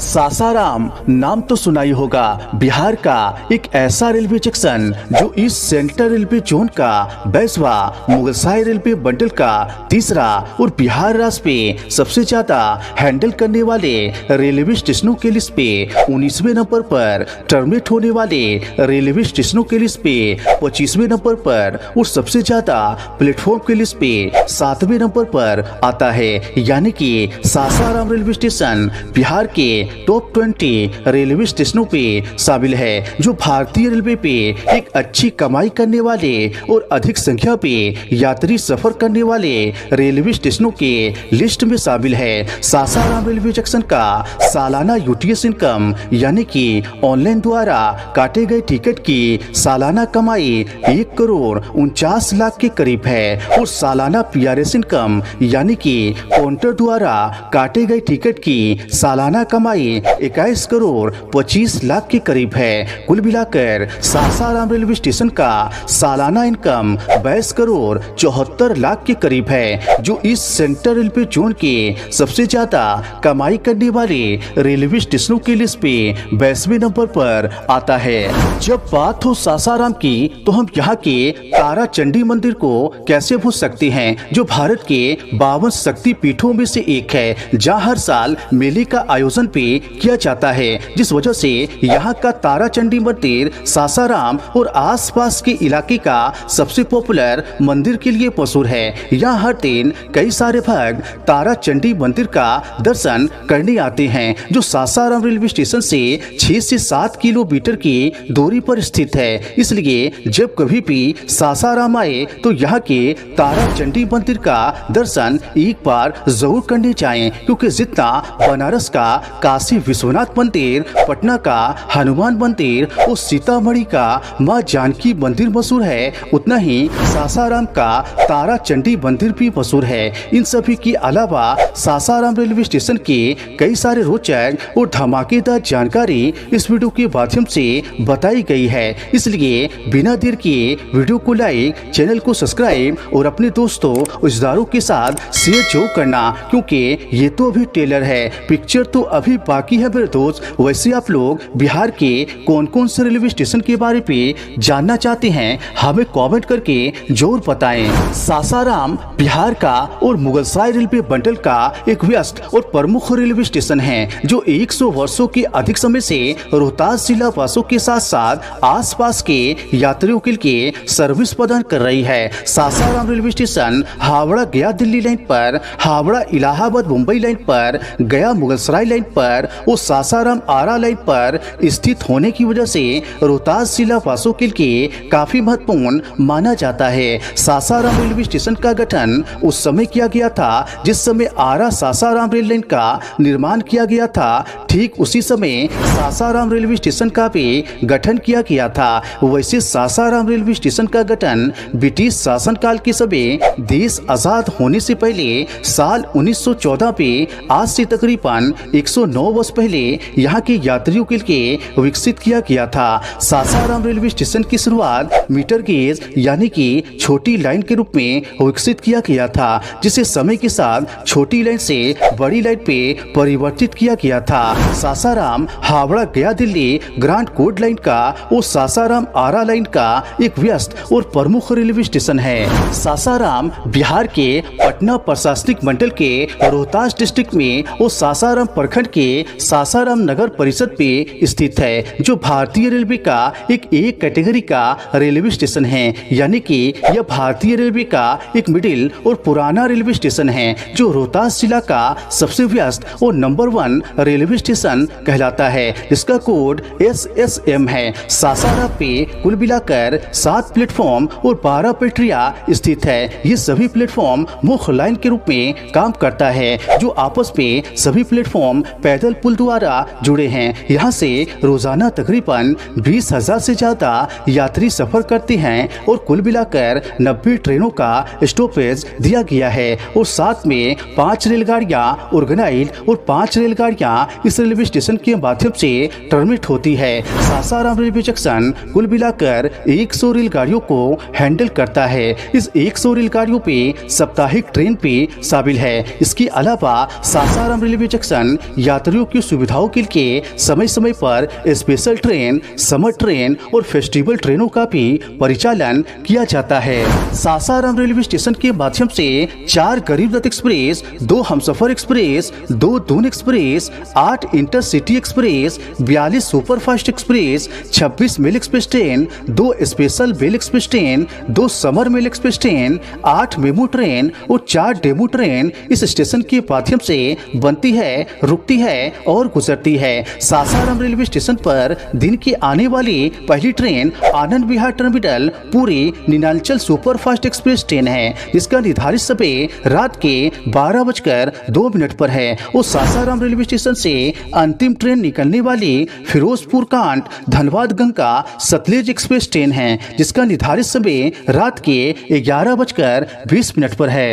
सासाराम नाम तो सुना ही होगा। बिहार का एक ऐसा रेलवे जंक्शन जो इस सेंट्रल रेलवे जोन का 22वां मुगलसराय रेलवे बंडल का तीसरा और बिहार राज्य पे सबसे ज्यादा हैंडल करने वाले रेलवे स्टेशनों के लिस्ट पे 19वें नंबर पर, टर्मिनेट होने वाले रेलवे स्टेशनों के लिस्ट पे 25वें नंबर पर और सबसे ज्यादा प्लेटफॉर्म के लिस्ट पे 7वें नंबर पर आता है। यानी कि सासाराम रेलवे स्टेशन बिहार के टॉप 20 रेलवे स्टेशनों पे शामिल है, जो भारतीय रेलवे पे एक अच्छी कमाई करने वाले और अधिक संख्या पे यात्री सफर करने वाले रेलवे स्टेशनों के लिस्ट में शामिल है। सासाराम रेलवे जंक्शन का सालाना यूटीएस इनकम यानी कि ऑनलाइन द्वारा काटे गए टिकट की सालाना कमाई 1,49,00,000 के करीब है और सालाना पीआरएस इनकम यानी कि काउंटर द्वारा काटे गए टिकट की सालाना कमाई 21,25,00,000 के करीब है। कुल मिलाकर सासाराम रेलवे स्टेशन का सालाना इनकम 22,74,00,000 के करीब है, जो इस सेंट्रल रेलवे जोन के सबसे ज्यादा कमाई करने वाले रेलवे स्टेशनों के लिस्ट पे 22वें नंबर पर आता है। जब बात हो सासाराम की तो हम यहाँ के तारा चंडी मंदिर को कैसे भूल सकते हैं, जो भारत के 52 शक्ति पीठों में से एक है, जहाँ हर साल मेले का आयोजन पे किया जाता है, जिस वजह से यहाँ का तारा चंडी मंदिर सासाराम और आसपास के इलाके का सबसे पॉपुलर मंदिर के लिए मशहूर है। यहाँ हर दिन कई सारे भक्त तारा चंडी मंदिर का दर्शन करने आते हैं, जो सासाराम रेलवे स्टेशन से 6 से 7 किलोमीटर की दूरी पर स्थित है। इसलिए जब कभी भी सासाराम आए तो यहाँ के तारा चंडी मंदिर का दर्शन एक बार जरूर करने जाएं, क्योंकि जितना बनारस का काशी विश्वनाथ मंदिर, पटना का हनुमान मंदिर और सीतामढ़ी का मां जानकी मंदिर मशहूर है, उतना ही सासाराम का तारा चंडी मंदिर भी मशहूर है। इन सभी के अलावा सासाराम रेलवे स्टेशन के कई सारे रोचक और धमाकेदार जानकारी इस वीडियो के माध्यम से बताई गई है। इसलिए बिना देर किए वीडियो को लाइक, चैनल को सब्सक्राइब और अपने दोस्तों रिश्तेदारों के साथ शेयर जरूर करना, क्योंकि ये तो अभी ट्रेलर है, पिक्चर तो अभी बाकी है मेरे दोस्त। वैसे आप लोग बिहार के कौन कौन से रेलवे स्टेशन के बारे में जानना चाहते हैं, हमें कमेंट करके जरूर बताएं। सासाराम बिहार का और मुगलसराय रेलवे बंडल का एक व्यस्त और प्रमुख रेलवे स्टेशन है, जो 100 वर्षों के अधिक समय से रोहतास जिला वासियों के साथ साथ आसपास के यात्रियों के लिए सर्विस प्रदान कर रही है। सासाराम रेलवे स्टेशन हावड़ा गया दिल्ली लाइन पर, हावड़ा इलाहाबाद मुंबई लाइन पर, गया मुगलसराय लाइन पर और सासाराम आरा लाइन पर स्थित होने की वजह से रोहतास जिला वासियों के लिए काफी महत्वपूर्ण माना जाता है। सासाराम रेलवे स्टेशन का गठन उस समय किया गया था जिस समय आरा सासाराम रेल लाइन का निर्माण किया गया था। ठीक उसी समय सासाराम रेलवे स्टेशन का भी गठन किया गया था। वैसे सासाराम रेलवे स्टेशन का गठन ब्रिटिश शासनकाल के समय देश आजाद होने से पहले साल 1914 पे आज से तकरीबन 109 वर्ष पहले यहाँ के यात्रियों के लिए विकसित किया गया था। सासाराम रेलवे स्टेशन की शुरुआत मीटर गेज यानी कि छोटी लाइन के रूप में विकसित किया गया था, जिसे समय के साथ छोटी लाइन से बड़ी लाइन पे परिवर्तित किया गया था। सासाराम हावड़ा गया दिल्ली ग्रांड कोड लाइन का और सासाराम आरा लाइन का एक व्यस्त और प्रमुख रेलवे स्टेशन है। सासाराम बिहार के पटना प्रशासनिक मंडल के रोहतास डिस्ट्रिक्ट में और सासाराम प्रखंड के सासाराम नगर परिषद पे स्थित है, जो भारतीय रेलवे का एक कैटेगरी का रेलवे स्टेशन है। यानी कि यह भारतीय रेलवे का एक मिडिल और पुराना रेलवे स्टेशन है, जो रोहतास जिला का सबसे व्यस्त और नंबर 1 रेलवे स्टेशन कहलाता है, जिसका कोड SSM है। सासाराम पे कुल मिलाकर 7 प्लेटफॉर्म और 12 पटरियां स्थित है। ये सभी प्लेटफॉर्म मुख्य लाइन के रूप में काम करता है, जो आपस में सभी प्लेटफॉर्म पैदल पुल द्वारा जुड़े हैं। यहाँ से रोजाना तकरीबन 20,000 से ज्यादा यात्री सफर करते हैं और कुल मिलाकर 90 ट्रेनों का स्टॉपेज दिया गया है और साथ में 5 रेलगाड़ियां ऑर्गेनाइज और 5 रेलगाड़ियां इस रेलवे स्टेशन के माध्यम से टर्मिनेट होती है। सासाराम रेलवे जंक्शन कुल मिलाकर 100 रेलगाड़ियों को हैंडल करता है। इस 100 रेलगाड़ियों पे साप्ताहिक ट्रेन भी शामिल है। इसके अलावा सासाराम रेलवे जंक्शन यात्री यात्रियों की सुविधाओं के लिए समय समय पर स्पेशल ट्रेन, समर ट्रेन और फेस्टिवल ट्रेनों का भी परिचालन किया जाता है। सासाराम रेलवे स्टेशन के माध्यम से 4 Garib Rath express, 2 Humsafar express, 2 Doon express, 8 intercity express, 42 superfast express, 26 mail express train, 2 special mail express train, 2 summer mail express train, 8 MEMU train और 4 डेमू ट्रेन इस स्टेशन के माध्यम से बनती है, रुकती है और गुजरती है। सासाराम रेलवे स्टेशन पर दिन की आने वाली पहली ट्रेन आनंद विहार टर्मिनल पूरी नीलांचल सुपरफास्ट एक्सप्रेस ट्रेन है, जिसका निर्धारित समय रात के 12:02 पर है। और सासाराम रेलवे स्टेशन से अंतिम ट्रेन निकलने वाली फिरोजपुर कांट धनबाद गंगा सतलेज एक्सप्रेस ट्रेन है, जिसका निर्धारित समय रात के 11:20 पर है।